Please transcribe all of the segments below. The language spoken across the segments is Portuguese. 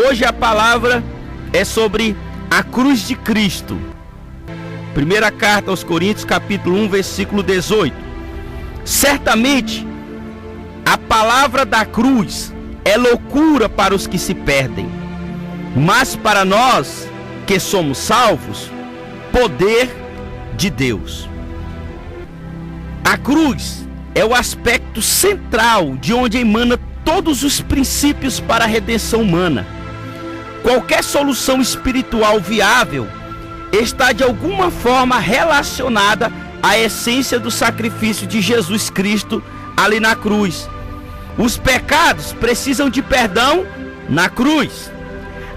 Hoje a palavra é sobre a cruz de Cristo. Primeira carta aos Coríntios, capítulo 1, versículo 18. Certamente, a palavra da cruz é loucura para os que se perdem, mas para nós que somos salvos, poder de Deus. A cruz é o aspecto central de onde emana todos os princípios para a redenção humana. Qualquer solução espiritual viável está de alguma forma relacionada à essência do sacrifício de Jesus Cristo ali na cruz. Os pecados precisam de perdão na cruz.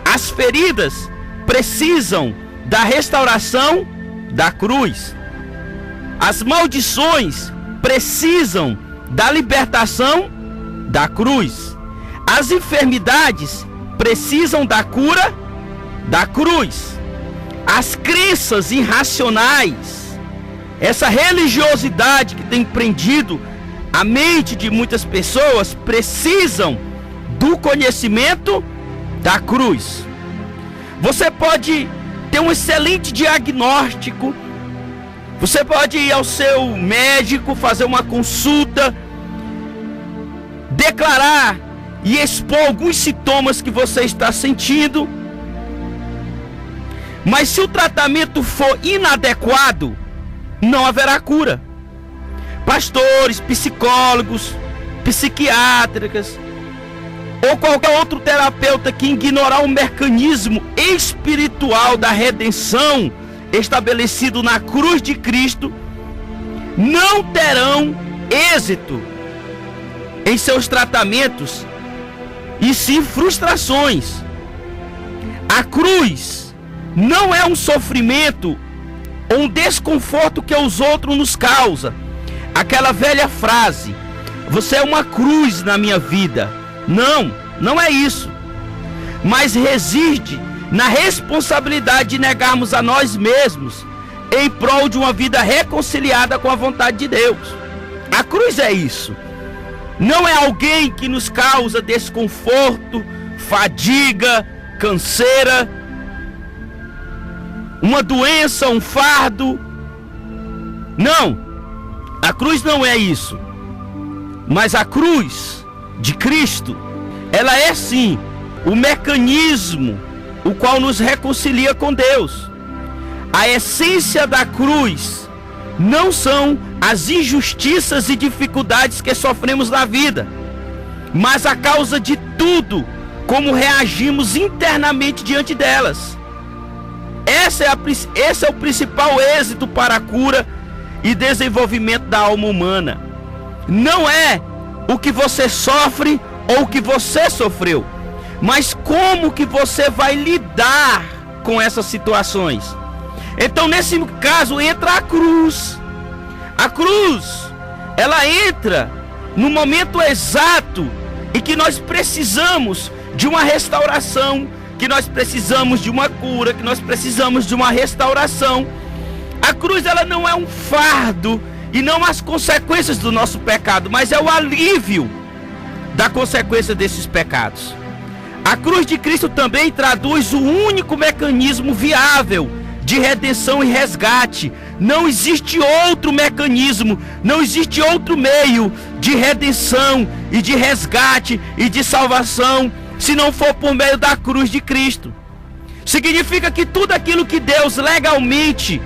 As feridas precisam da restauração da cruz. As maldições precisam da libertação da cruz. As enfermidades precisam da cura da cruz. As crenças irracionais, essa religiosidade que tem prendido a mente de muitas pessoas, precisam do conhecimento da cruz. Você pode ter um excelente diagnóstico, você pode ir ao seu médico, fazer uma consulta, declarar e expor alguns sintomas que você está sentindo, mas se o tratamento for inadequado, não haverá cura. Pastores, psicólogos, psiquiátricas ou qualquer outro terapeuta que ignorar o mecanismo espiritual da redenção estabelecido na cruz de Cristo, não terão êxito em seus tratamentos, e sim frustrações. A cruz não é um sofrimento ou um desconforto que os outros nos causam. Aquela velha frase, você é uma cruz na minha vida. Não é isso. Mas reside na responsabilidade de negarmos a nós mesmos em prol de uma vida reconciliada com a vontade de Deus. A cruz é isso. Não é alguém que nos causa desconforto, fadiga, canseira, uma doença, um fardo. Não, a cruz não é isso. Mas a cruz de Cristo, ela é sim o mecanismo o qual nos reconcilia com Deus. A essência da cruz não são as injustiças e dificuldades que sofremos na vida, mas a causa de tudo, como reagimos internamente diante delas. Esse é o principal êxito para a cura e desenvolvimento da alma humana. Não é o que você sofre ou o que você sofreu, mas como que você vai lidar com essas situações. Então, nesse caso, entra a cruz. A cruz, ela entra no momento exato em que nós precisamos de uma restauração, que nós precisamos de uma cura, que nós precisamos de uma restauração. A cruz, ela não é um fardo e não as consequências do nosso pecado, mas é o alívio da consequência desses pecados. A cruz de Cristo também traduz o único mecanismo viável de redenção e resgate. Não existe outro mecanismo, não existe outro meio de redenção e de resgate e de salvação, se não for por meio da cruz de Cristo. Significa que tudo aquilo que Deus legalmente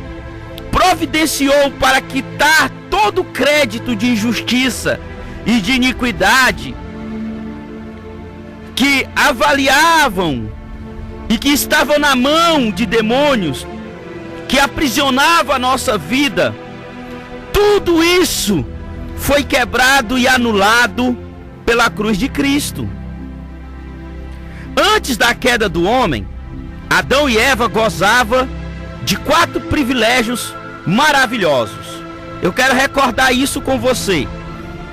providenciou para quitar todo o crédito de injustiça e de iniquidade, que avaliavam e que estavam na mão de demônios, que aprisionavam a nossa vida, tudo isso foi quebrado e anulado pela cruz de Cristo. Antes da queda do homem, Adão e Eva gozavam de 4 privilégios maravilhosos. Eu quero recordar isso com você.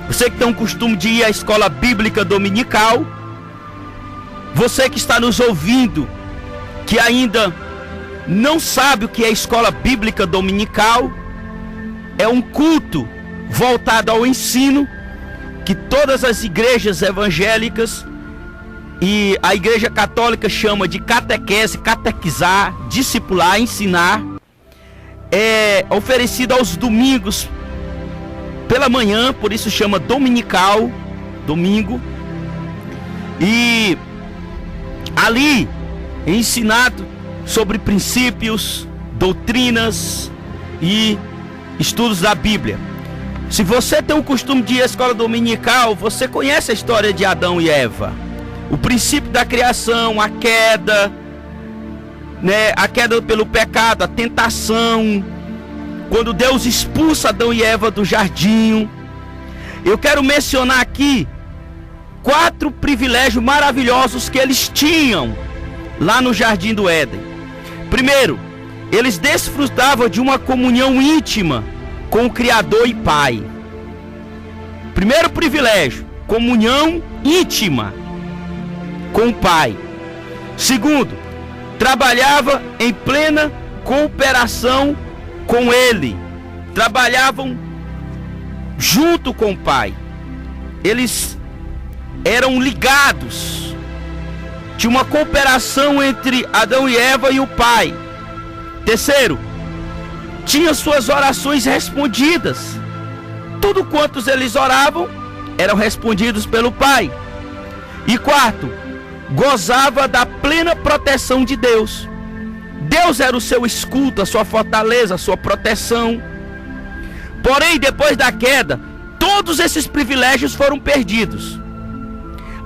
Você que tem o costume de ir à escola bíblica dominical, você que está nos ouvindo, que ainda não sabe o que é escola bíblica dominical, é um culto voltado ao ensino que todas as igrejas evangélicas e a Igreja Católica chama de catequese, catequizar, discipular, ensinar. É oferecido aos domingos pela manhã, por isso chama dominical, domingo. E ali é ensinado sobre princípios, doutrinas e estudos da Bíblia. Se você tem o costume de ir à escola dominical, você conhece a história de Adão e Eva. O princípio da criação, a queda, né? A queda pelo pecado, a tentação. Quando Deus expulsa Adão e Eva do jardim. Eu quero mencionar aqui 4 privilégios maravilhosos que eles tinham lá no jardim do Éden. Primeiro, eles desfrutavam de uma comunhão íntima com o Criador e Pai. Primeiro privilégio, comunhão íntima com o Pai. Segundo, trabalhava em plena cooperação com Ele. Trabalhavam junto com o Pai. Eles eram ligados. Tinha uma cooperação entre Adão e Eva e o Pai. Terceiro, tinha suas orações respondidas. Tudo quantos eles oravam eram respondidos pelo Pai. E quarto, gozava da plena proteção de Deus. Deus era o seu escudo, a sua fortaleza, a sua proteção. Porém, depois da queda, todos esses privilégios foram perdidos.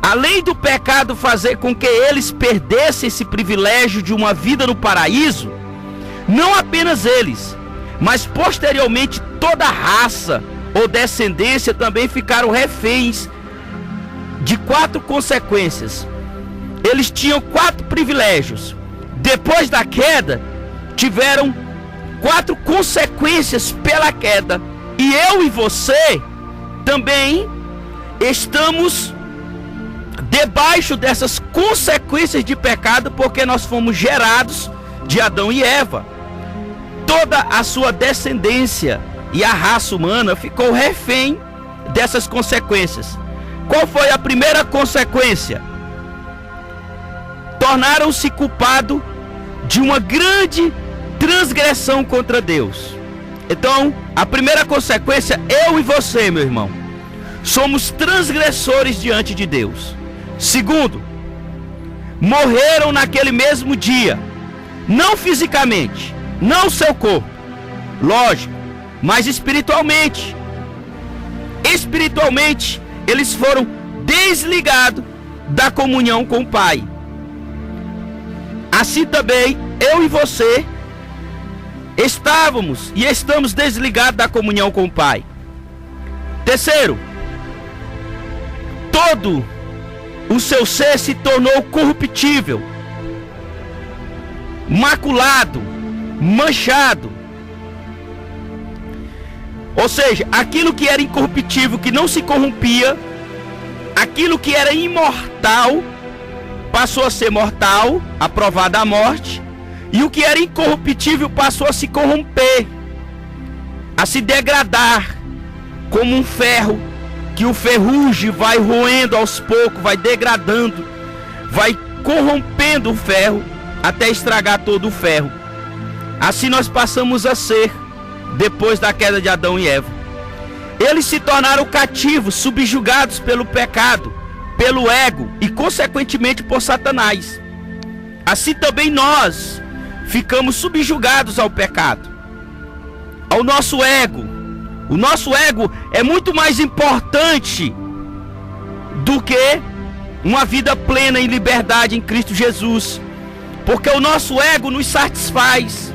Além do pecado fazer com que eles perdessem esse privilégio de uma vida no paraíso, não apenas eles, mas posteriormente toda a raça ou descendência também ficaram reféns de 4 consequências. Eles tinham 4 privilégios. Depois da queda, tiveram 4 consequências pela queda. E eu e você também estamos debaixo dessas consequências de pecado, porque nós fomos gerados de Adão e Eva. Toda a sua descendência e a raça humana ficou refém dessas consequências. Qual foi a primeira consequência? Tornaram-se culpados de uma grande transgressão contra Deus. Então, a primeira consequência, eu e você, meu irmão, somos transgressores diante de Deus. Segundo, morreram naquele mesmo dia, não fisicamente, não seu corpo, lógico, mas espiritualmente. Espiritualmente, eles foram desligados da comunhão com o Pai. Assim também, eu e você estávamos e estamos desligados da comunhão com o Pai. Terceiro, todo o seu ser se tornou corruptível, maculado, manchado. Ou seja, aquilo que era incorruptível, que não se corrompia, aquilo que era imortal, passou a ser mortal, aprovada a morte, e o que era incorruptível passou a se corromper, a se degradar, como um ferro, que o ferrugem vai roendo aos poucos, vai degradando, vai corrompendo o ferro, até estragar todo o ferro. Assim nós passamos a ser, depois da queda de Adão e Eva. Eles se tornaram cativos, subjugados pelo pecado, pelo ego e consequentemente por Satanás. Assim também nós ficamos subjugados ao pecado, ao nosso ego. O nosso ego é muito mais importante do que uma vida plena em liberdade em Cristo Jesus, porque o nosso ego nos satisfaz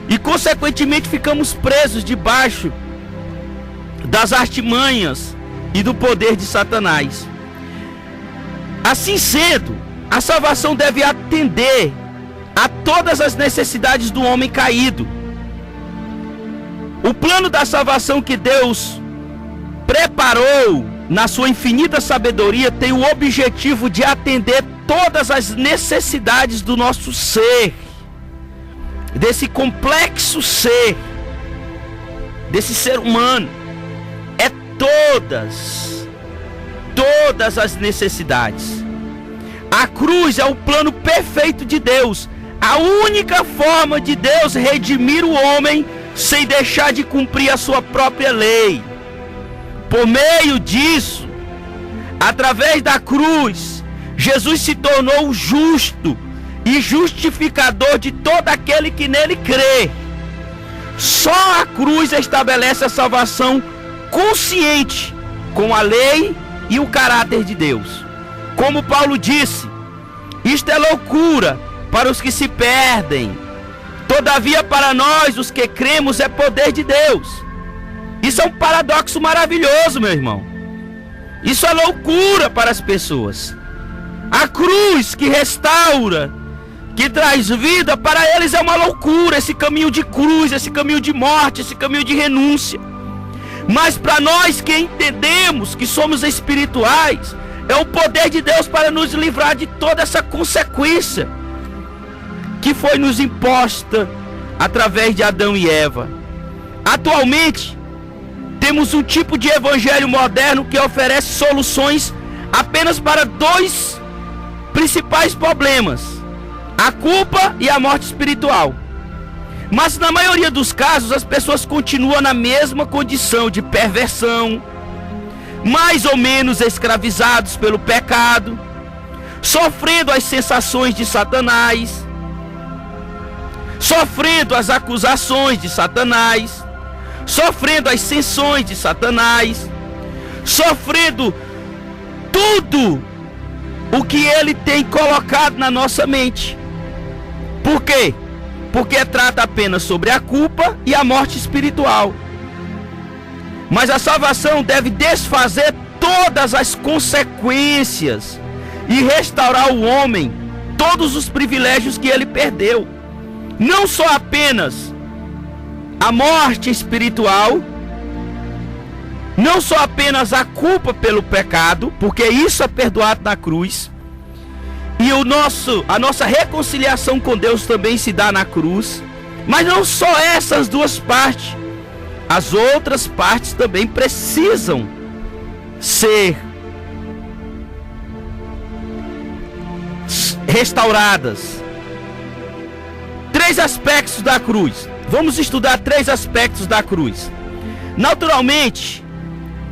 e consequentemente ficamos presos debaixo das artimanhas e do poder de Satanás. Assim sendo, a salvação deve atender a todas as necessidades do homem caído. O plano da salvação que Deus preparou na sua infinita sabedoria tem o objetivo de atender todas as necessidades do nosso ser, desse complexo ser, desse ser humano. É todas as necessidades. A cruz é o plano perfeito de Deus. A única forma de Deus redimir o homem sem deixar de cumprir a sua própria lei. Por meio disso, através da cruz, Jesus se tornou justo e justificador de todo aquele que nele crê. Só a cruz estabelece a salvação consciente com a lei e o caráter de Deus. Como Paulo disse, isto é loucura para os que se perdem. Todavia, para nós, os que cremos, é poder de Deus. Isso é um paradoxo maravilhoso, meu irmão. Isso é loucura para as pessoas. A cruz que restaura, que traz vida, para eles é uma loucura. Esse caminho de cruz, esse caminho de morte, esse caminho de renúncia. Mas para nós que entendemos que somos espirituais, é o poder de Deus para nos livrar de toda essa consequência que foi nos imposta através de Adão e Eva. Atualmente, temos um tipo de evangelho moderno que oferece soluções apenas para dois principais problemas: a culpa e a morte espiritual. Mas na maioria dos casos, as pessoas continuam na mesma condição de perversão, mais ou menos escravizados pelo pecado, sofrendo as sensações de Satanás, sofrendo as acusações de Satanás, sofrendo as censões de Satanás, sofrendo tudo o que ele tem colocado na nossa mente. Por quê? Porque trata apenas sobre a culpa e a morte espiritual. Mas a salvação deve desfazer todas as consequências e restaurar o homem todos os privilégios que ele perdeu. Não só apenas a morte espiritual, não só apenas a culpa pelo pecado, porque isso é perdoado na cruz, e a nossa reconciliação com Deus também se dá na cruz. Mas não só essas duas partes, as outras partes também precisam ser restauradas. 3 aspectos da cruz. Vamos estudar 3 aspectos da cruz. Naturalmente,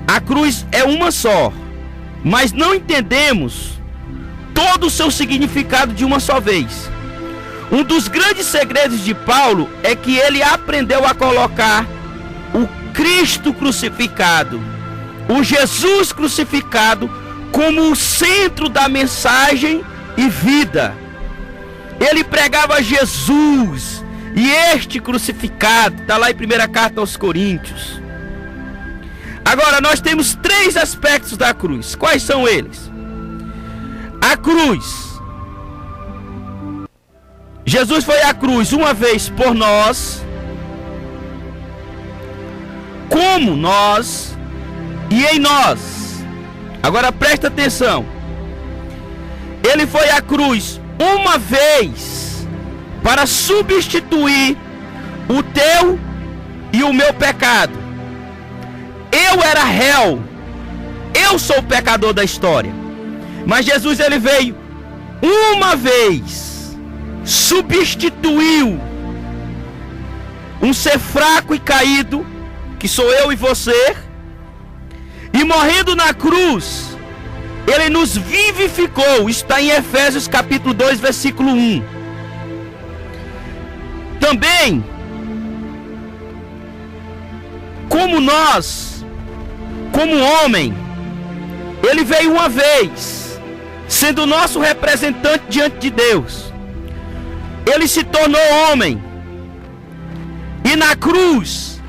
a cruz é uma só, mas não entendemos todo o seu significado de uma só vez. Um dos grandes segredos de Paulo é que ele aprendeu a colocar o Cristo crucificado, o Jesus crucificado, como o centro da mensagem e vida. Ele pregava Jesus e este crucificado, está lá em 1ª carta aos Coríntios. Agora, nós temos 3 aspectos da cruz. Quais são eles? A cruz. Jesus foi à cruz uma vez por nós, como nós e em nós. Agora presta atenção. Ele foi à cruz uma vez para substituir o teu e o meu pecado. Eu era réu, eu sou o pecador da história, mas Jesus, ele veio uma vez, substituiu um ser fraco e caído, que sou eu e você, e morrendo na cruz, ele nos vivificou. Isso está em Efésios capítulo 2, versículo 1. Também, como nós, como homem, ele veio uma vez, sendo nosso representante diante de Deus. Ele se tornou homem, e na cruz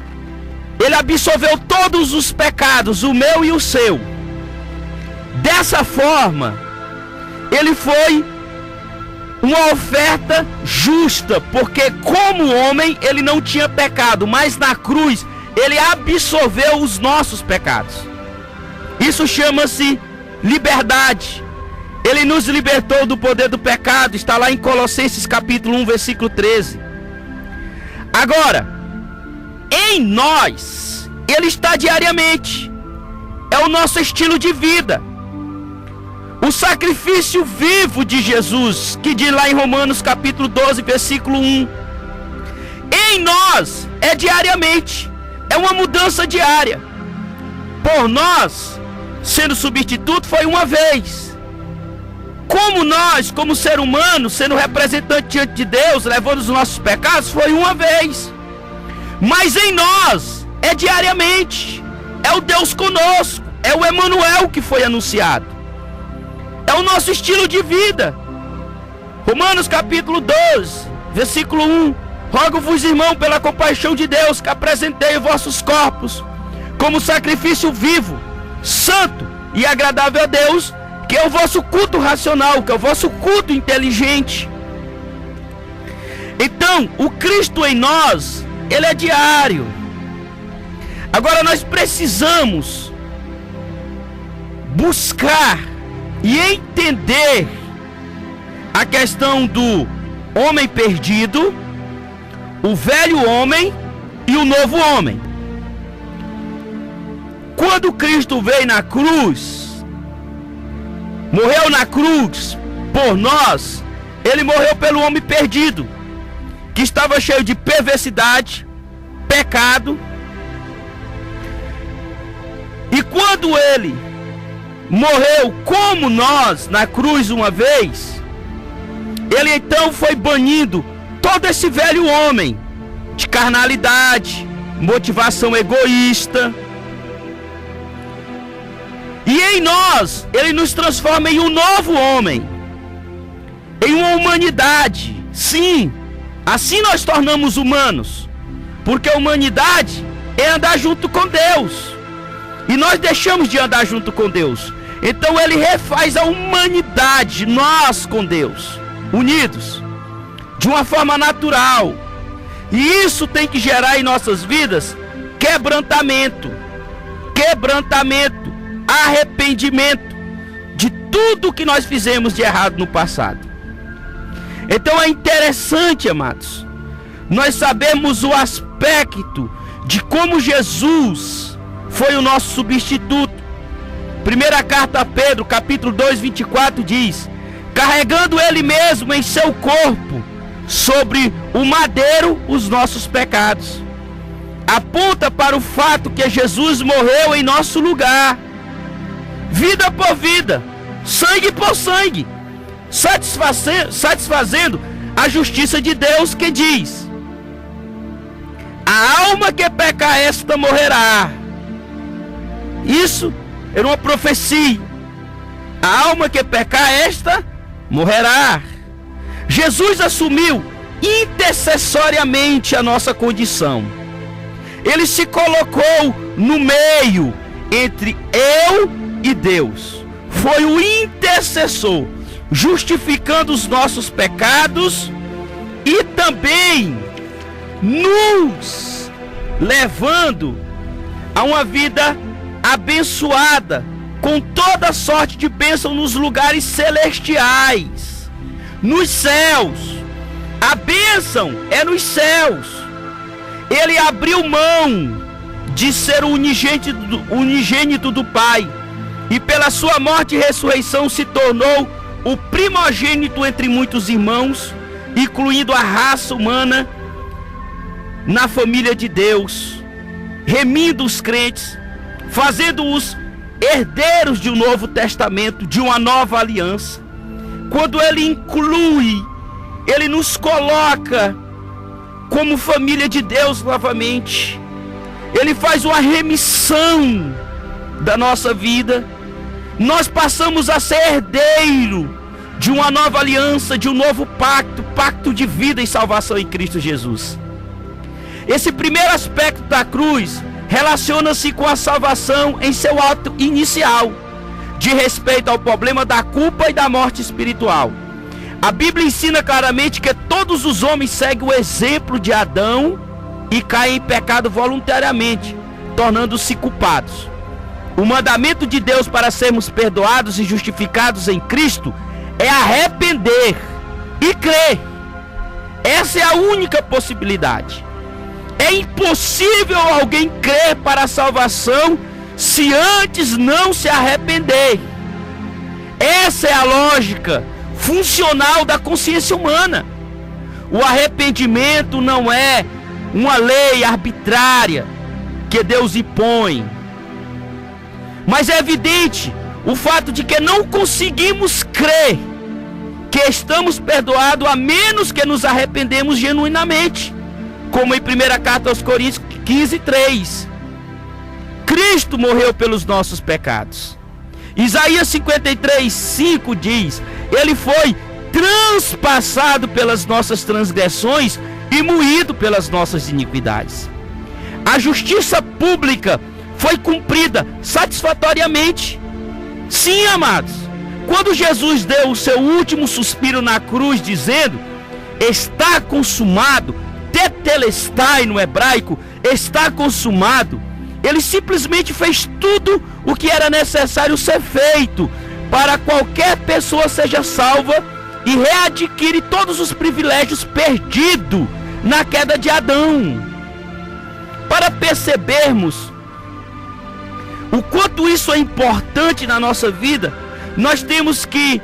ele absorveu todos os pecados, o meu e o seu. Dessa forma, ele foi uma oferta justa, porque como homem ele não tinha pecado, mas na cruz ele absorveu os nossos pecados. Isso chama-se liberdade. Ele nos libertou do poder do pecado. Está lá em Colossenses capítulo 1, versículo 13. Agora, em nós, ele está diariamente. É o nosso estilo de vida. O sacrifício vivo de Jesus, que diz lá em Romanos capítulo 12, versículo 1. Em nós é diariamente, é uma mudança diária. Por nós, sendo substituto, foi uma vez. Como nós, como ser humano, sendo representante diante de Deus, levando os nossos pecados, foi uma vez. Mas em nós é diariamente. É o Deus conosco, é o Emanuel que foi anunciado. É o nosso estilo de vida. Romanos capítulo 12, versículo 1. Rogo-vos, irmão, pela compaixão de Deus, que apresentei vossos corpos como sacrifício vivo, santo e agradável a Deus, que é o vosso culto racional, que é o vosso culto inteligente. Então, o Cristo em nós, ele é diário. Agora nós precisamos buscar e entender a questão do homem perdido, o velho homem e o novo homem. Quando Cristo veio na cruz, morreu na cruz por nós, ele morreu pelo homem perdido, que estava cheio de perversidade, pecado. E quando ele morreu como nós na cruz uma vez, ele então foi banindo todo esse velho homem de carnalidade, motivação egoísta. E em nós, ele nos transforma em um novo homem, em uma humanidade. Sim, assim nós tornamos humanos, porque a humanidade é andar junto com Deus. E nós deixamos de andar junto com Deus. Então ele refaz a humanidade, nós com Deus, unidos, de uma forma natural. E isso tem que gerar em nossas vidas quebrantamento, arrependimento de tudo que nós fizemos de errado no passado. Então é interessante, amados, nós sabemos o aspecto de como Jesus foi o nosso substituto. Primeira carta a Pedro, capítulo 2, 24 diz: carregando ele mesmo em seu corpo sobre o madeiro os nossos pecados. Aponta para o fato que Jesus morreu em nosso lugar, vida por vida, sangue por sangue, satisfazendo a justiça de Deus, que diz: a alma que pecar esta morrerá. Isso era uma profecia. A alma que pecar esta morrerá. Jesus assumiu intercessoriamente a nossa condição. Ele se colocou no meio entre eu e Deus. Foi o intercessor, justificando os nossos pecados e também nos levando a uma vida abençoada, com toda sorte de bênção nos lugares celestiais, nos céus. A bênção é nos céus. Ele abriu mão de ser o unigênito do Pai, e pela sua morte e ressurreição se tornou o primogênito entre muitos irmãos, incluindo a raça humana na família de Deus, remindo os crentes, fazendo-os herdeiros de um novo testamento, de uma nova aliança. Quando ele inclui, ele nos coloca como família de Deus novamente. Ele faz uma remissão da nossa vida. Nós passamos a ser herdeiro de uma nova aliança, de um novo pacto, pacto de vida e salvação em Cristo Jesus. Esse primeiro aspecto da cruz relaciona-se com a salvação em seu ato inicial, de respeito ao problema da culpa e da morte espiritual. A Bíblia ensina claramente que todos os homens seguem o exemplo de Adão e caem em pecado voluntariamente, tornando-se culpados. O mandamento de Deus para sermos perdoados e justificados em Cristo é arrepender e crer. Essa é a única possibilidade. É impossível alguém crer para a salvação se antes não se arrepender. Essa é a lógica funcional da consciência humana. O arrependimento não é uma lei arbitrária que Deus impõe, mas é evidente o fato de que não conseguimos crer que estamos perdoados a menos que nos arrependemos genuinamente, como em 1ª carta aos Coríntios 15:3. Cristo morreu pelos nossos pecados. Isaías 53:5 diz: Ele foi transpassado pelas nossas transgressões e moído pelas nossas iniquidades. A justiça pública foi cumprida satisfatoriamente. Sim, amados, quando Jesus deu o seu último suspiro na cruz, dizendo: está consumado, tetelestai no hebraico, está consumado, ele simplesmente fez tudo o que era necessário ser feito para qualquer pessoa seja salva e readquire todos os privilégios perdidos na queda de Adão. Para percebermos o quanto isso é importante na nossa vida, nós temos que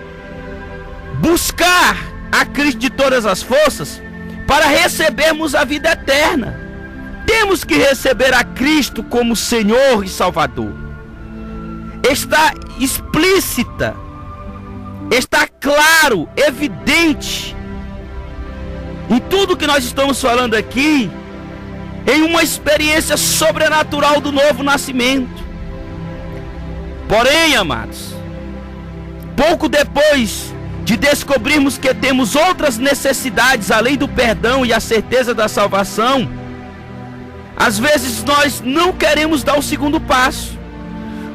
buscar a Cristo de todas as forças para recebermos a vida eterna. Temos que receber a Cristo como Senhor e Salvador. Está explícita, está claro, evidente em tudo que nós estamos falando aqui, em uma experiência sobrenatural do novo nascimento. Porém, amados, pouco depois de descobrirmos que temos outras necessidades além do perdão e a certeza da salvação, às vezes nós não queremos dar o segundo passo,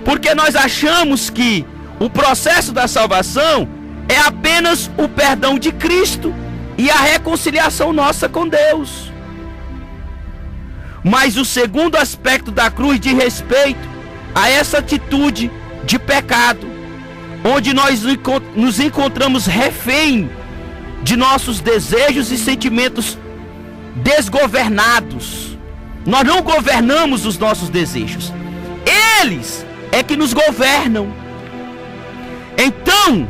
porque nós achamos que o processo da salvação é apenas o perdão de Cristo e a reconciliação nossa com Deus. Mas o segundo aspecto da cruz diz respeito a essa atitude de pecado, onde nós nos encontramos refém de nossos desejos e sentimentos desgovernados. Nós não governamos os nossos desejos, eles é que nos governam. Então,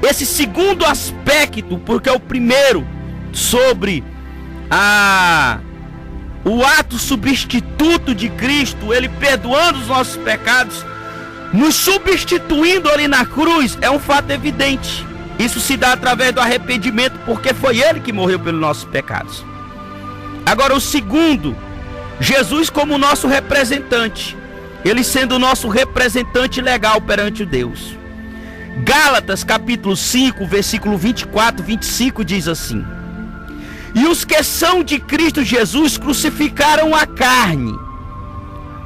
esse segundo aspecto, porque é o primeiro sobre o ato substituto de Cristo, ele perdoando os nossos pecados, nos substituindo ali na cruz, é um fato evidente. Isso se dá através do arrependimento, porque foi ele que morreu pelos nossos pecados. Agora, o segundo, Jesus como nosso representante, ele sendo o nosso representante legal perante o Deus. Gálatas capítulo 5, versículo 24, 25 diz assim: e os que são de Cristo Jesus crucificaram a carne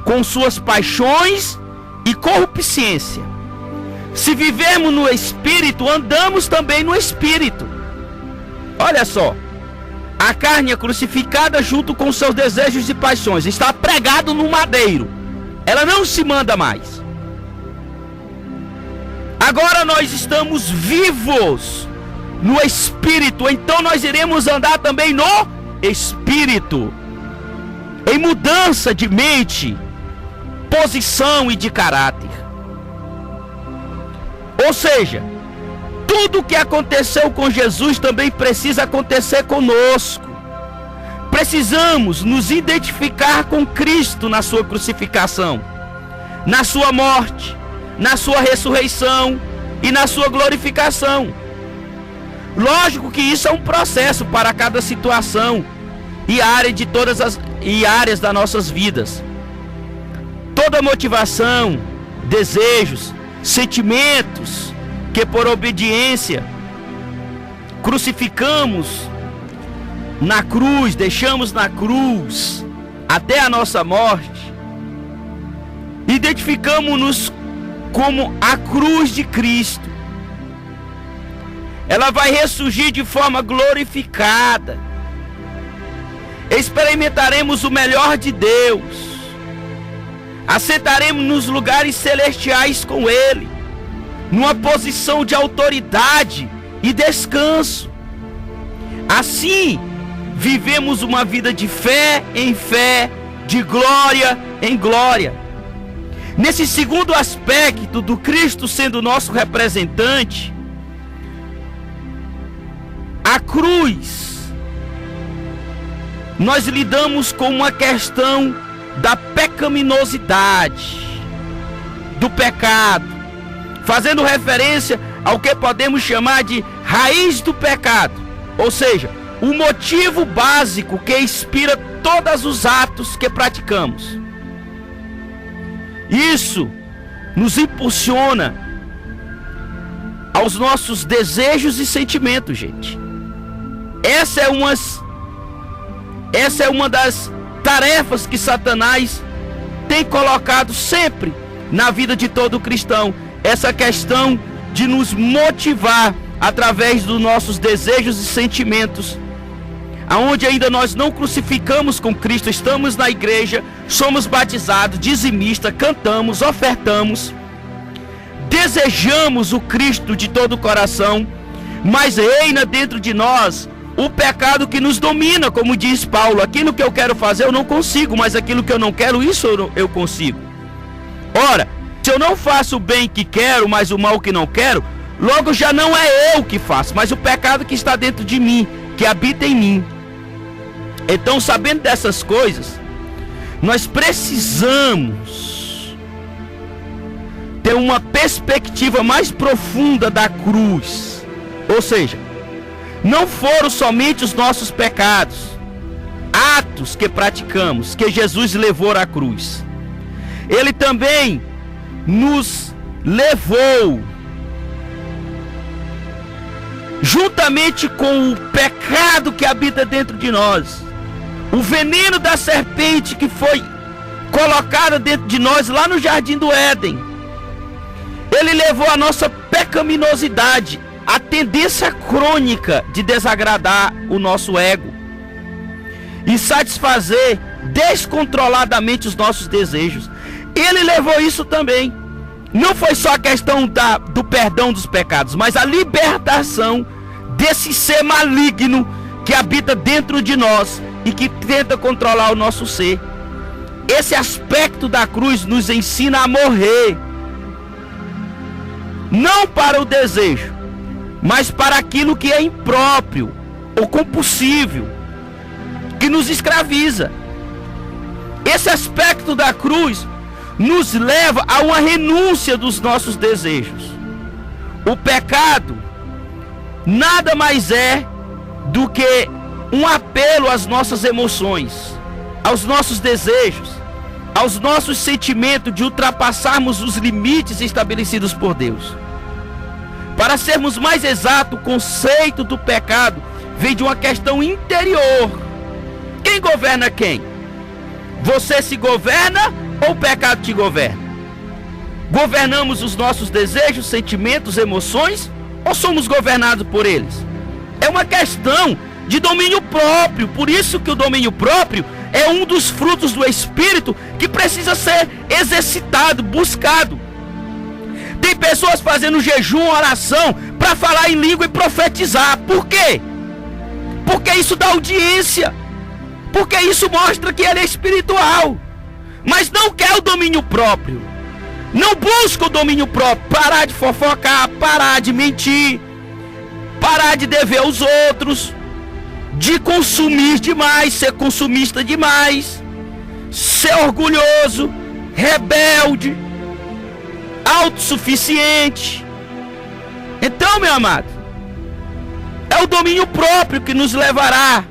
com suas paixões e corrupciência. Se vivemos no Espírito, andamos também no Espírito. Olha só, a carne é crucificada junto com seus desejos e paixões, está pregado no madeiro, ela não se manda mais. Agora nós estamos vivos no Espírito, então nós iremos andar também no Espírito, em mudança de mente, posição e de caráter. Ou seja, tudo o que aconteceu com Jesus também precisa acontecer conosco. Precisamos nos identificar com Cristo na sua crucificação, na sua morte, na sua ressurreição e na sua glorificação. Lógico que isso é um processo para cada situação e área de todas as áreas das nossas vidas. Toda motivação, desejos, sentimentos que por obediência crucificamos na cruz, deixamos na cruz até a nossa morte, identificamos-nos como a cruz de Cristo. Ela vai ressurgir de forma glorificada. Experimentaremos o melhor de Deus. Assentaremos nos lugares celestiais com Ele, numa posição de autoridade e descanso. Assim, vivemos uma vida de fé em fé, de glória em glória. Nesse segundo aspecto do Cristo sendo nosso representante, a cruz, nós lidamos com uma questão da pecaminosidade, do pecado, fazendo referência ao que podemos chamar de raiz do pecado, ou seja, o motivo básico que inspira todos os atos que praticamos. Isso nos impulsiona aos nossos desejos e sentimentos, gente. Essa é uma das tarefas que Satanás tem colocado sempre na vida de todo cristão. Essa questão de nos motivar através dos nossos desejos e sentimentos, aonde ainda nós não crucificamos com Cristo, estamos na igreja, somos batizados, dizimistas, cantamos, ofertamos, desejamos o Cristo de todo o coração, mas reina dentro de nós o pecado que nos domina, como diz Paulo: aquilo que eu quero fazer eu não consigo, mas aquilo que eu não quero, isso eu consigo. Ora, se eu não faço o bem que quero, mas o mal que não quero, logo já não é eu que faço, mas o pecado que está dentro de mim, que habita em mim. Então, sabendo dessas coisas, nós precisamos ter uma perspectiva mais profunda da cruz. Ou seja, não foram somente os nossos pecados, atos que praticamos, que Jesus levou à cruz. Ele também nos levou, juntamente com o pecado que habita dentro de nós, o veneno da serpente que foi colocado dentro de nós lá no Jardim do Éden. Ele levou a nossa pecaminosidade, a tendência crônica de desagradar o nosso ego e satisfazer descontroladamente os nossos desejos. Ele levou isso também. Não foi só a questão do perdão dos pecados, mas a libertação desse ser maligno que habita dentro de nós e que tenta controlar o nosso ser. Esse aspecto da cruz nos ensina a morrer, não para o desejo, mas para aquilo que é impróprio ou compulsível, que nos escraviza. Esse aspecto da cruz nos leva a uma renúncia dos nossos desejos. O pecado nada mais é do que um apelo às nossas emoções, aos nossos desejos, aos nossos sentimentos de ultrapassarmos os limites estabelecidos por Deus. Para sermos mais exatos, o conceito do pecado vem de uma questão interior. Quem governa quem? Você se governa ou o pecado te governa? Governamos os nossos desejos, sentimentos, emoções, ou somos governados por eles? É uma questão de domínio próprio. Por isso que o domínio próprio é um dos frutos do Espírito que precisa ser exercitado, buscado. Tem pessoas fazendo jejum, oração, para falar em língua e profetizar. Por quê? Porque isso dá audiência, porque isso mostra que ele é espiritual, mas não quer o domínio próprio, não busca o domínio próprio. Parar de fofocar, parar de mentir, parar de dever aos outros, de consumir demais, ser consumista demais, ser orgulhoso, rebelde, autossuficiente. Então, meu amado, é o domínio próprio que nos levará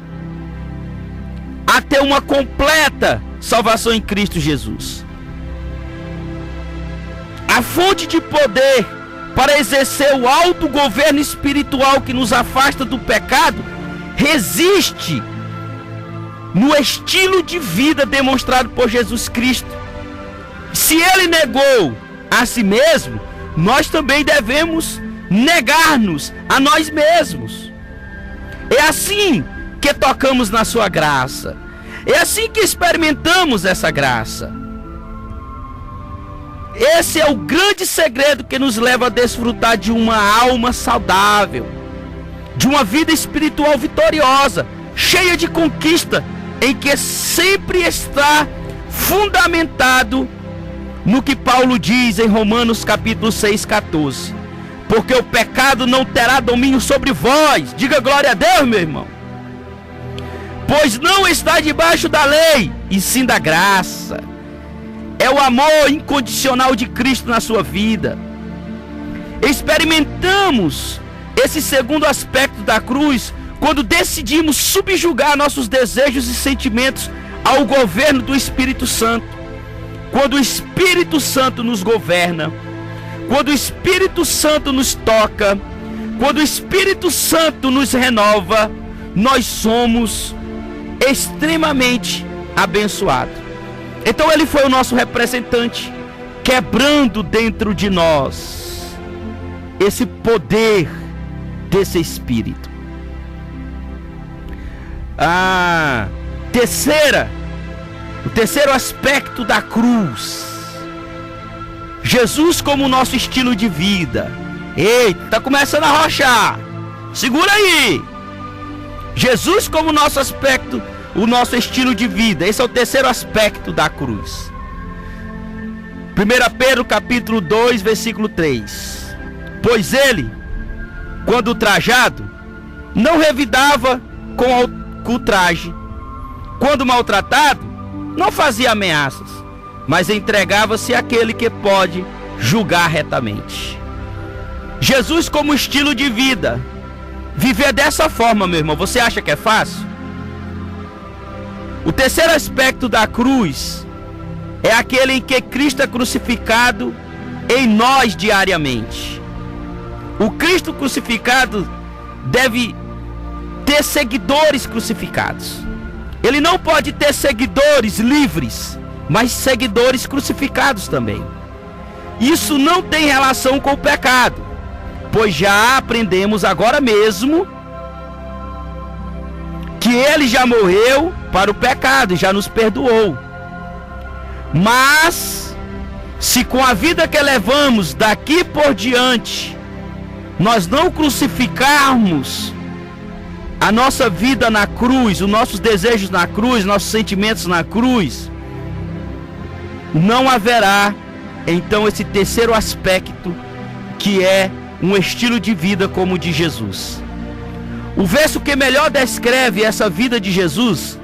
a ter uma completa salvação em Cristo Jesus. A fonte de poder para exercer o autogoverno espiritual que nos afasta do pecado resiste no estilo de vida demonstrado por Jesus Cristo. Se ele negou a si mesmo, nós também devemos negar-nos a nós mesmos. É assim que tocamos na sua graça, é assim que experimentamos essa graça. Esse é o grande segredo que nos leva a desfrutar de uma alma saudável, de uma vida espiritual vitoriosa, cheia de conquista, em que sempre está fundamentado no que Paulo diz em Romanos capítulo 6:14. Porque o pecado não terá domínio sobre vós. Diga glória a Deus, meu irmão. Pois não está debaixo da lei, e sim da graça. É o amor incondicional de Cristo na sua vida. Experimentamos esse segundo aspecto da cruz quando decidimos subjugar nossos desejos e sentimentos ao governo do Espírito Santo. Quando o Espírito Santo nos governa, quando o Espírito Santo nos toca, quando o Espírito Santo nos renova, nós somos extremamente abençoados. Então ele foi o nosso representante, quebrando dentro de nós esse poder desse Espírito. O terceiro aspecto da cruz, Jesus como nosso estilo de vida. Eita, tá começando a rochar. Segura aí. Jesus como nosso aspecto, o nosso estilo de vida. Esse é o terceiro aspecto da cruz. 1 Pedro capítulo 2, versículo 3. Pois ele, quando ultrajado, não revidava com o traje. Quando maltratado, não fazia ameaças, mas entregava-se àquele que pode julgar retamente. Jesus como estilo de vida. Viver dessa forma, meu irmão, você acha que é fácil? O terceiro aspecto da cruz é aquele em que Cristo é crucificado em nós diariamente. O Cristo crucificado deve ter seguidores crucificados. Ele não pode ter seguidores livres, mas seguidores crucificados também. Isso não tem relação com o pecado, pois já aprendemos agora mesmo que ele já morreu para o pecado e já nos perdoou. Mas se com a vida que levamos daqui por diante nós não crucificarmos a nossa vida na cruz, os nossos desejos na cruz, nossos sentimentos na cruz, não haverá então esse terceiro aspecto, que é um estilo de vida como o de Jesus. O verso que melhor descreve essa vida de Jesus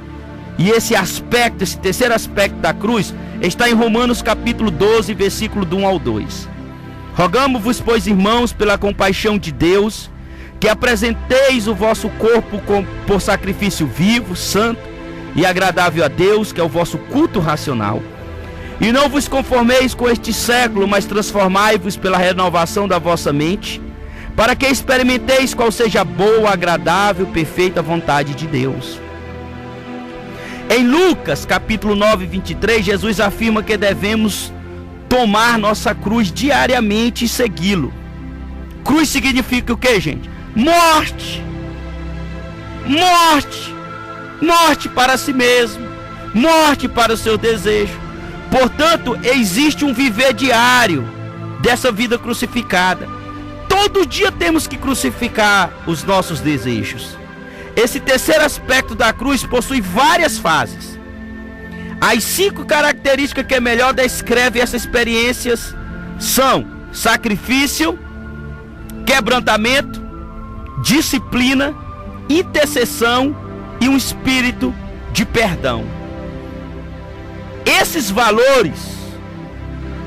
e esse aspecto, esse terceiro aspecto da cruz, está em Romanos capítulo 12, versículo do 1 ao 2. Rogamo-vos, pois, irmãos, pela compaixão de Deus, que apresenteis o vosso corpo por sacrifício vivo, santo e agradável a Deus, que é o vosso culto racional. E não vos conformeis com este século, mas transformai-vos pela renovação da vossa mente, para que experimenteis qual seja a boa, agradável, perfeita vontade de Deus. Em Lucas capítulo 9, 23, Jesus afirma que devemos tomar nossa cruz diariamente e segui-lo. Cruz significa o que, gente? Morte. Morte. Morte para si mesmo. Morte para o seu desejo. Portanto, existe um viver diário dessa vida crucificada. Todo dia temos que crucificar os nossos desejos. Esse terceiro aspecto da cruz possui várias fases. As 5 características que melhor descrevem essas experiências são sacrifício, quebrantamento, disciplina, intercessão e um espírito de perdão. Esses valores,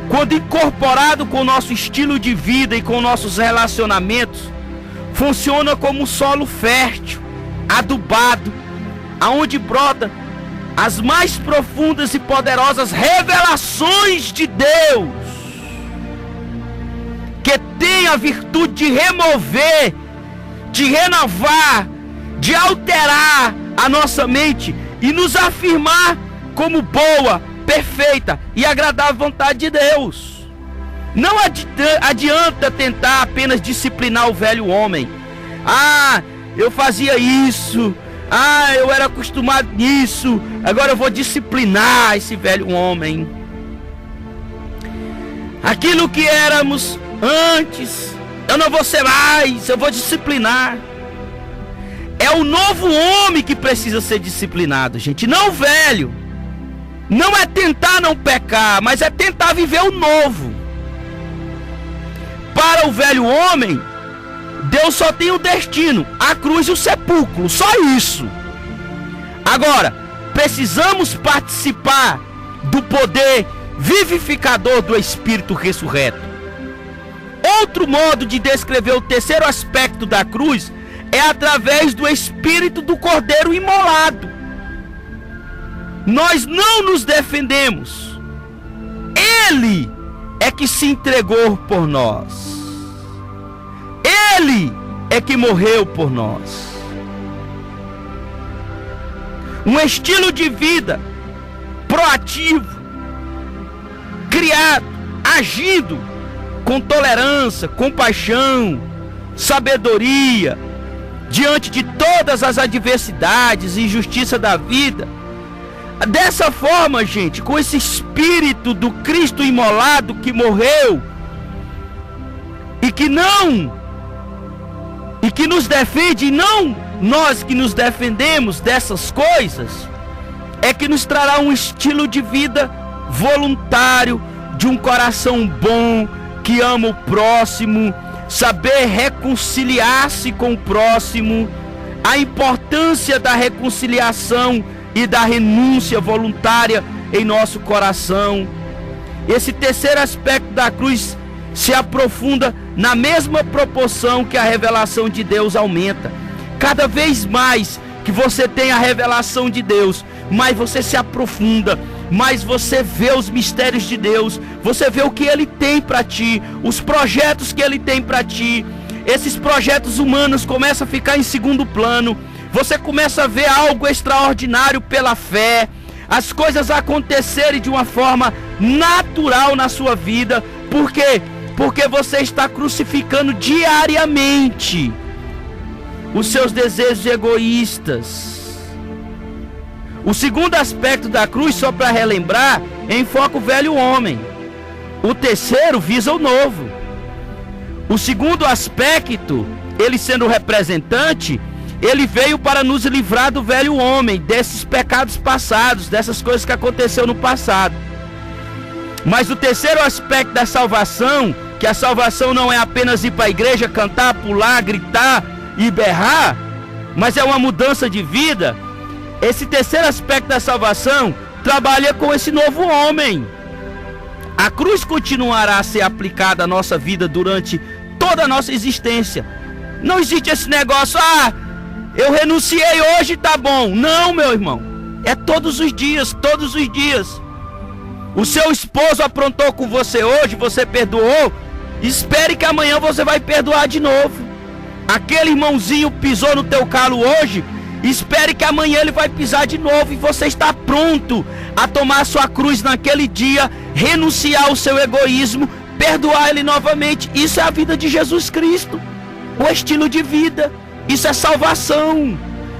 quando incorporado com o nosso estilo de vida e com nossos relacionamentos, funcionam como um solo fértil, adubado, aonde brota as mais profundas e poderosas revelações de Deus, que tem a virtude de remover, de renovar, de alterar a nossa mente e nos afirmar como boa, perfeita e agradável vontade de Deus. Não adianta tentar apenas disciplinar o velho homem. Eu fazia isso, eu era acostumado nisso, agora eu vou disciplinar esse velho homem. Aquilo que éramos antes, eu não vou ser mais, eu vou disciplinar. É o novo homem que precisa ser disciplinado, gente, não o velho. não é tentar não pecar, mas é tentar viver o novo. Para o velho homem, Deus só tem um destino: a cruz e o sepulcro, só isso. Agora, precisamos participar do poder vivificador do Espírito ressurreto. Outro modo de descrever o terceiro aspecto da cruz é através do Espírito do Cordeiro imolado. Nós não nos defendemos. Ele é que se entregou por nós. Ele é que morreu por nós. Um estilo de vida proativo, criado, agindo com tolerância, compaixão, sabedoria, diante de todas as adversidades e injustiça da vida. Dessa forma, gente, com esse espírito do Cristo imolado que morreu e que nos defende, e não nós que nos defendemos dessas coisas, é que nos trará um estilo de vida voluntário, de um coração bom, que ama o próximo, saber reconciliar-se com o próximo, a importância da reconciliação e da renúncia voluntária em nosso coração. Esse terceiro aspecto da cruz se aprofunda na mesma proporção que a revelação de Deus aumenta. Cada vez mais que você tem a revelação de Deus, mais você se aprofunda, mais você vê os mistérios de Deus, você vê o que Ele tem para ti, os projetos que Ele tem para ti. Esses projetos humanos começam a ficar em segundo plano. Você começa a ver algo extraordinário pela fé, as coisas acontecerem de uma forma natural na sua vida. Por quê? Porque você está crucificando diariamente os seus desejos egoístas. O segundo aspecto da cruz, só para relembrar, enfoca o velho homem. O terceiro visa o novo. O segundo aspecto, ele sendo o representante, ele veio para nos livrar do velho homem, desses pecados passados, dessas coisas que aconteceram no passado. Mas o terceiro aspecto da salvação, que a salvação não é apenas ir para a igreja, cantar, pular, gritar e berrar, mas é uma mudança de vida. Esse terceiro aspecto da salvação trabalha com esse novo homem. A cruz continuará a ser aplicada à nossa vida durante toda a nossa existência. Não existe esse negócio: eu renunciei hoje, tá bom. Não, meu irmão, é todos os dias, todos os dias. O seu esposo aprontou com você hoje, você perdoou, espere que amanhã você vai perdoar de novo. Aquele irmãozinho pisou no teu calo hoje, espere que amanhã ele vai pisar de novo, e você está pronto a tomar a sua cruz naquele dia, renunciar ao seu egoísmo, perdoar ele novamente. Isso é a vida de Jesus Cristo, o estilo de vida. Isso é salvação,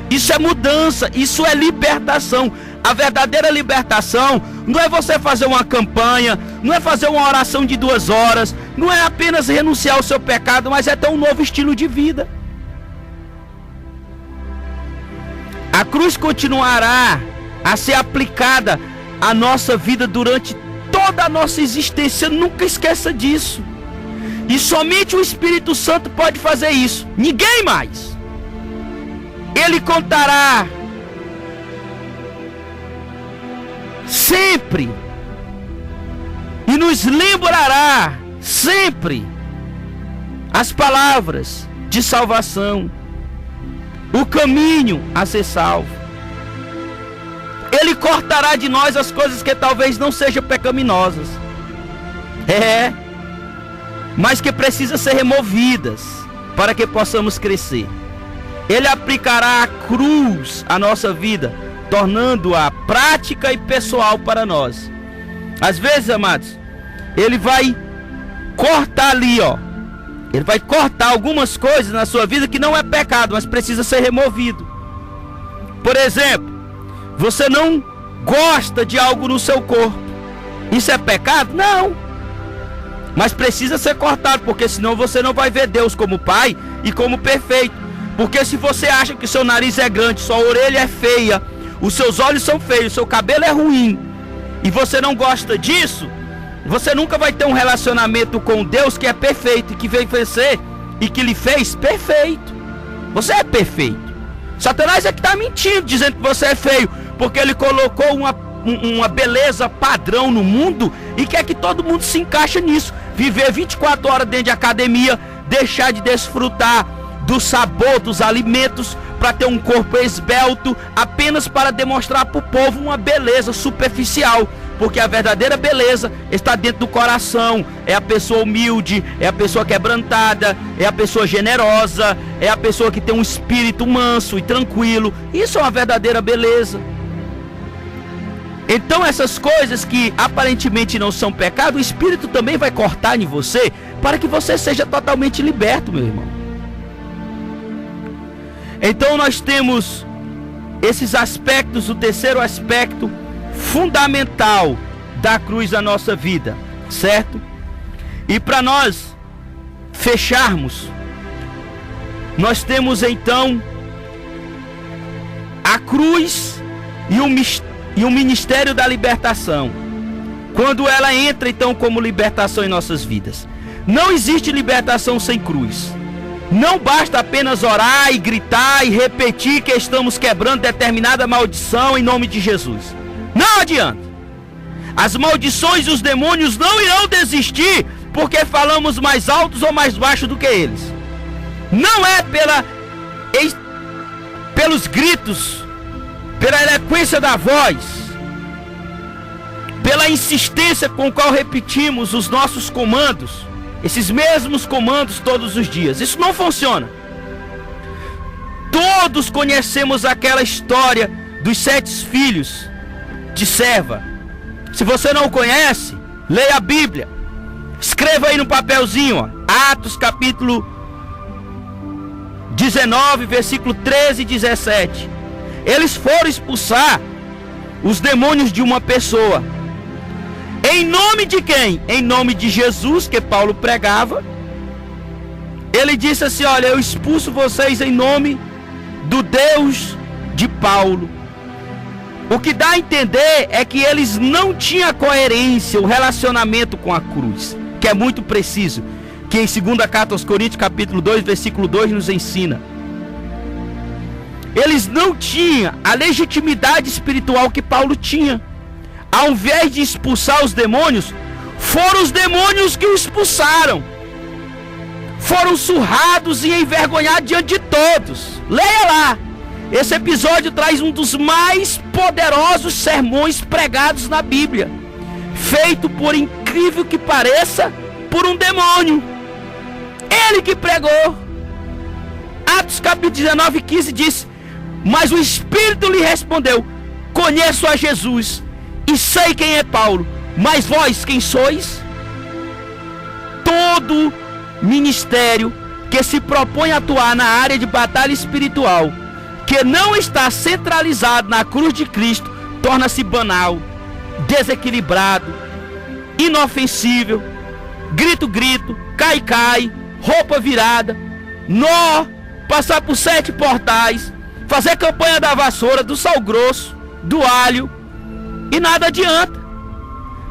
isso é mudança, isso é libertação. A verdadeira libertação não é você fazer uma campanha, não é fazer uma oração de 2 horas, não é apenas renunciar ao seu pecado, mas é ter um novo estilo de vida. A cruz continuará a ser aplicada à nossa vida durante toda a nossa existência. Nunca esqueça disso. E somente o Espírito Santo pode fazer isso, ninguém mais. Ele contará sempre e nos lembrará sempre as palavras de salvação, o caminho a ser salvo. Ele cortará de nós as coisas que talvez não sejam pecaminosas, mas que precisam ser removidas para que possamos crescer. Ele aplicará a cruz à nossa vida, tornando-a prática e pessoal para nós. Às vezes, amados, ele vai cortar ali, ele vai cortar algumas coisas na sua vida que não é pecado, mas precisa ser removido. Por exemplo, você não gosta de algo no seu corpo. Isso é pecado? Não. Mas precisa ser cortado, porque senão você não vai ver Deus como Pai e como perfeito. Porque se você acha que seu nariz é grande, sua orelha é feia, os seus olhos são feios, seu cabelo é ruim, e você não gosta disso, você nunca vai ter um relacionamento com Deus que é perfeito e que veio vencer e que lhe fez perfeito. Você é perfeito. Satanás é que está mentindo, dizendo que você é feio, porque ele colocou uma beleza padrão no mundo e quer que todo mundo se encaixe nisso. Viver 24 horas dentro de academia, deixar de desfrutar do sabor dos alimentos para ter um corpo esbelto, apenas para demonstrar para o povo uma beleza superficial. Porque a verdadeira beleza está dentro do coração. É a pessoa humilde, é a pessoa quebrantada, é a pessoa generosa, é a pessoa que tem um espírito manso e tranquilo. Isso é uma verdadeira beleza. Então essas coisas que aparentemente não são pecado, o Espírito também vai cortar em você, para que você seja totalmente liberto, meu irmão. Então nós temos esses aspectos, o terceiro aspecto fundamental da cruz na nossa vida, certo? E para nós fecharmos, nós temos então a cruz e o ministério da libertação. Quando ela entra então como libertação em nossas vidas. Não existe libertação sem cruz. Não basta apenas orar e gritar e repetir que estamos quebrando determinada maldição em nome de Jesus. Não adianta. As maldições e os demônios não irão desistir porque falamos mais altos ou mais baixos do que eles. Não é pelos gritos, pela eloquência da voz, pela insistência com a qual repetimos os nossos comandos, esses mesmos comandos todos os dias. Isso não funciona. Todos conhecemos aquela história dos 7 filhos de serva. Se você não conhece, leia a Bíblia. Escreva aí no papelzinho, ó. Atos capítulo 19, versículo 13 e 17. Eles foram expulsar os demônios de uma pessoa. Em nome de quem? Em nome de Jesus, que Paulo pregava. Ele disse assim: olha, eu expulso vocês em nome do Deus de Paulo. O que dá a entender é que eles não tinham coerência, o relacionamento com a cruz, que é muito preciso, que em 2ª carta aos Coríntios, capítulo 2, versículo 2, nos ensina. Eles não tinham a legitimidade espiritual que Paulo tinha. Ao invés de expulsar os demônios, foram os demônios que o expulsaram. Foram surrados e envergonhados diante de todos. Leia lá. Esse episódio traz um dos mais poderosos sermões pregados na Bíblia, feito, por incrível que pareça, por um demônio. Ele que pregou. Atos capítulo 19, 15 diz: mas o Espírito lhe respondeu: conheço a Jesus e sei quem é Paulo, mas vós quem sois? Todo ministério que se propõe a atuar na área de batalha espiritual, que não está centralizado na cruz de Cristo, torna-se banal, desequilibrado, inofensível, grito, cai, roupa virada, nó, passar por 7 portais, fazer campanha da vassoura, do sal grosso, do alho, e nada adianta.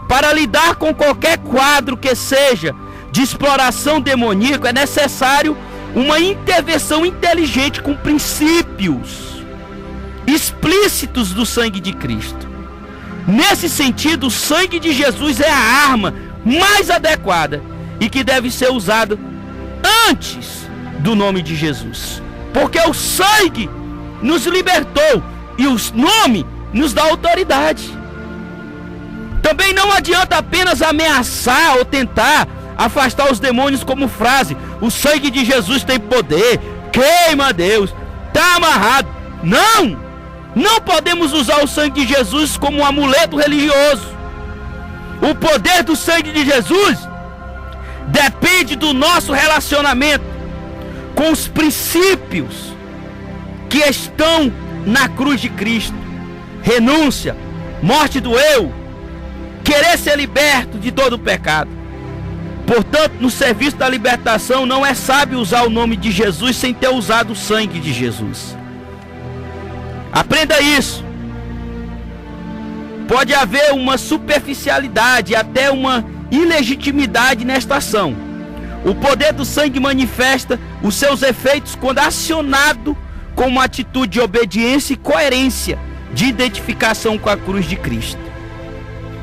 Para lidar com qualquer quadro que seja de exploração demoníaca, é necessário uma intervenção inteligente com princípios explícitos do sangue de Cristo. Nesse sentido, o sangue de Jesus é a arma mais adequada e que deve ser usada antes do nome de Jesus, porque o sangue nos libertou e o nome nos dá autoridade. Também não adianta apenas ameaçar ou tentar afastar os demônios como frase: o sangue de Jesus tem poder, queima Deus, está amarrado. Não podemos usar o sangue de Jesus como um amuleto religioso. O poder do sangue de Jesus depende do nosso relacionamento com os princípios que estão na cruz de Cristo: renúncia, morte do eu, querer ser liberto de todo o pecado. Portanto, no serviço da libertação, não é sábio usar o nome de Jesus sem ter usado o sangue de Jesus. Aprenda isso. pode haver uma superficialidade, até uma ilegitimidade nesta ação. O poder do sangue manifesta os seus efeitos quando acionado com uma atitude de obediência e coerência de identificação com a cruz de Cristo.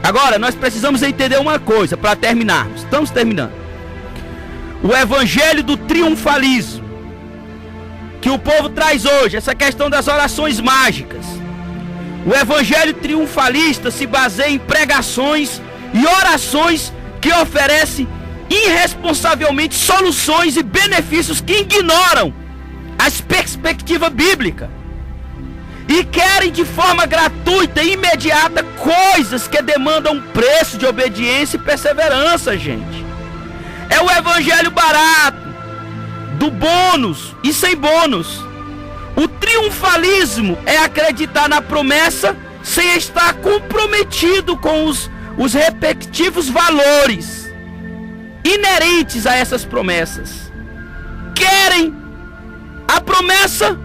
Agora, nós precisamos entender uma coisa para terminarmos. Estamos terminando. O evangelho do triunfalismo que o povo traz hoje, essa questão das orações mágicas. O evangelho triunfalista se baseia em pregações e orações que oferecem irresponsavelmente soluções e benefícios que ignoram a perspectiva bíblica e querem de forma gratuita e imediata coisas que demandam preço de obediência e perseverança, gente. É o evangelho barato, do bônus e sem bônus. O triunfalismo é acreditar na promessa sem estar comprometido com os respectivos valores inerentes a essas promessas. Querem a promessa,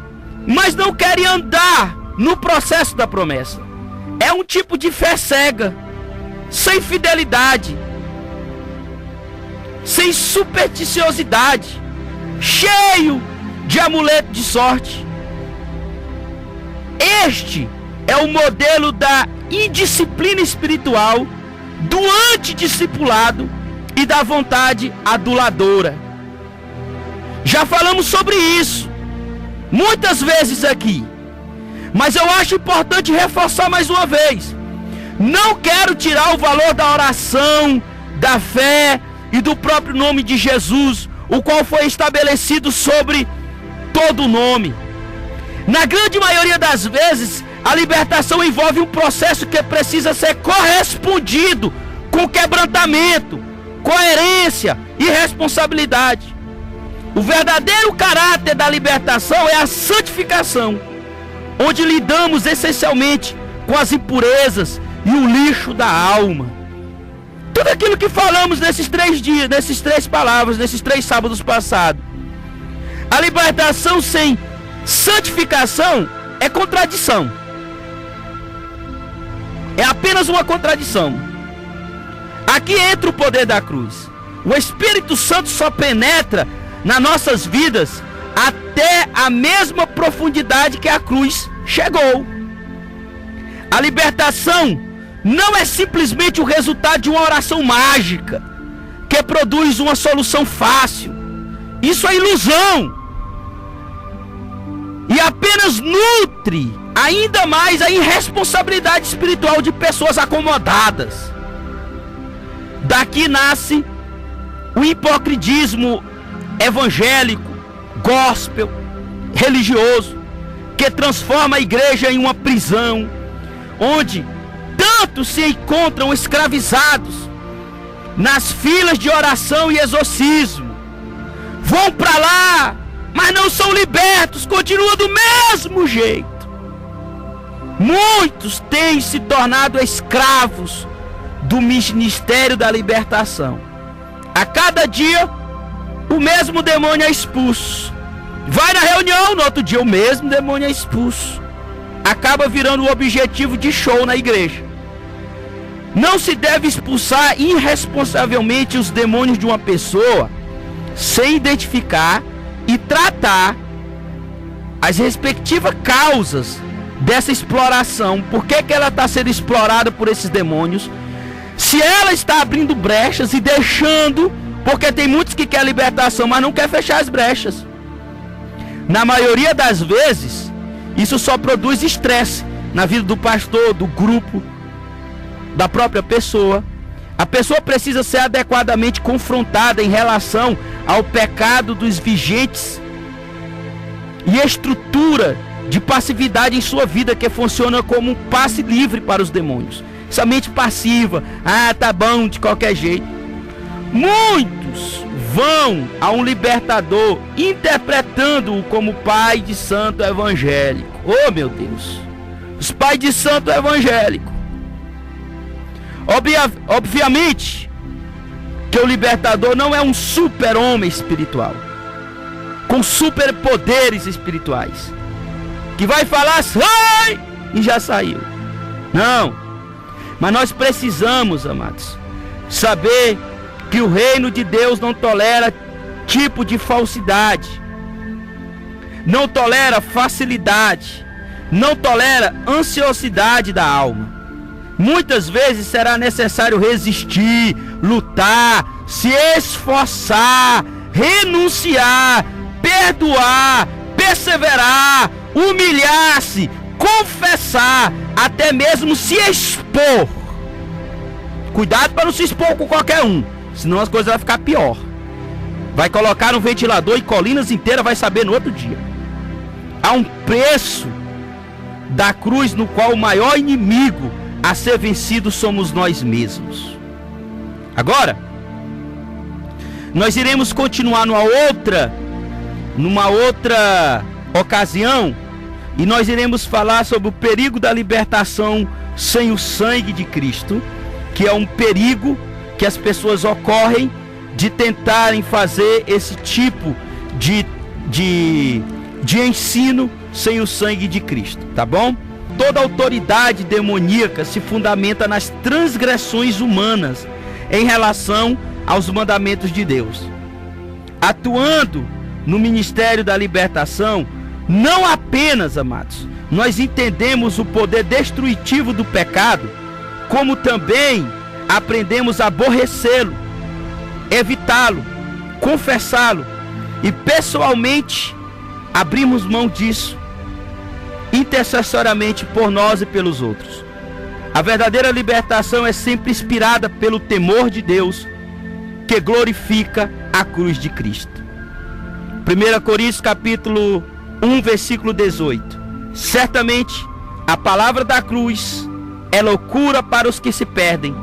mas não querem andar no processo da promessa. É um tipo de fé cega, sem fidelidade, sem supersticiosidade, cheio de amuleto de sorte. Este é o modelo da indisciplina espiritual, do antidiscipulado e da vontade aduladora. Já falamos sobre isso muitas vezes aqui, mas eu acho importante reforçar mais uma vez. Não quero tirar o valor da oração, da fé e do próprio nome de Jesus, o qual foi estabelecido sobre todo o nome. Na grande maioria das vezes, a libertação envolve um processo que precisa ser correspondido com quebrantamento, coerência e responsabilidade. O verdadeiro caráter da libertação é a santificação, onde lidamos essencialmente com as impurezas e o lixo da alma. Tudo aquilo que falamos nesses 3 dias, nesses 3 palavras, nesses 3 sábados passados. A libertação sem santificação é contradição. É apenas uma contradição. Aqui entra o poder da cruz. O Espírito Santo só penetra nas nossas vidas até a mesma profundidade que a cruz chegou. A libertação não é simplesmente o resultado de uma oração mágica que produz uma solução fácil. Isso é ilusão. E apenas nutre ainda mais a irresponsabilidade espiritual de pessoas acomodadas. Daqui nasce o hipocritismo evangélico, gospel, religioso, que transforma a igreja em uma prisão, onde tantos se encontram escravizados nas filas de oração e exorcismo. Vão para lá, mas não são libertos, continuam do mesmo jeito. Muitos têm se tornado escravos do ministério da libertação. A cada dia, o mesmo demônio é expulso. Vai na reunião, no outro dia o mesmo demônio é expulso. Acaba virando o objetivo de show na igreja. Não se deve expulsar irresponsavelmente os demônios de uma pessoa sem identificar e tratar as respectivas causas dessa exploração. Por que ela está sendo explorada por esses demônios? Se ela está abrindo brechas e deixando, porque tem muitos que querem libertação, mas não quer fechar as brechas. Na maioria das vezes, isso só produz estresse na vida do pastor, do grupo, da própria pessoa. A pessoa precisa ser adequadamente confrontada em relação ao pecado dos vigentes e estrutura de passividade em sua vida, que funciona como um passe livre para os demônios. Essa mente passiva, tá bom, de qualquer jeito. Muitos vão a um libertador interpretando-o como pai de santo evangélico. Oh, meu Deus! Os pais de santo evangélico. Obviamente que o libertador não é um super-homem espiritual, com superpoderes espirituais, que vai falar, sai, e já saiu. Não. Mas nós precisamos, amados, saber que o reino de Deus não tolera tipo de falsidade, não tolera facilidade, não tolera ansiosidade da alma. Muitas vezes será necessário resistir, lutar, se esforçar, renunciar, perdoar, perseverar, humilhar-se, confessar, até mesmo se expor. Cuidado para não se expor com qualquer um, senão as coisas vão ficar pior. Vai colocar no ventilador e Colinas inteira vai saber no outro dia. Há um preço da cruz no qual o maior inimigo a ser vencido somos nós mesmos. Agora, nós iremos continuar numa outra ocasião, e nós iremos falar sobre o perigo da libertação sem o sangue de Cristo, que é um perigo que as pessoas ocorrem de tentarem fazer esse tipo de ensino sem o sangue de Cristo, tá bom? Toda autoridade demoníaca se fundamenta nas transgressões humanas em relação aos mandamentos de Deus. Atuando no ministério da libertação, não apenas, amados, nós entendemos o poder destrutivo do pecado, como também aprendemos a aborrecê-lo, evitá-lo, confessá-lo e pessoalmente abrimos mão disso, intercessoriamente por nós e pelos outros. A verdadeira libertação é sempre inspirada pelo temor de Deus, que glorifica a cruz de Cristo. 1 Coríntios capítulo 1, versículo 18. Certamente a palavra da cruz é loucura para os que se perdem,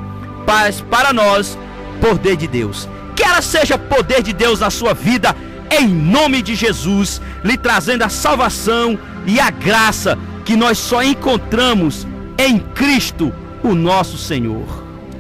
mas para nós, poder de Deus. Que ela seja poder de Deus na sua vida, em nome de Jesus, lhe trazendo a salvação e a graça que nós só encontramos em Cristo, o nosso Senhor.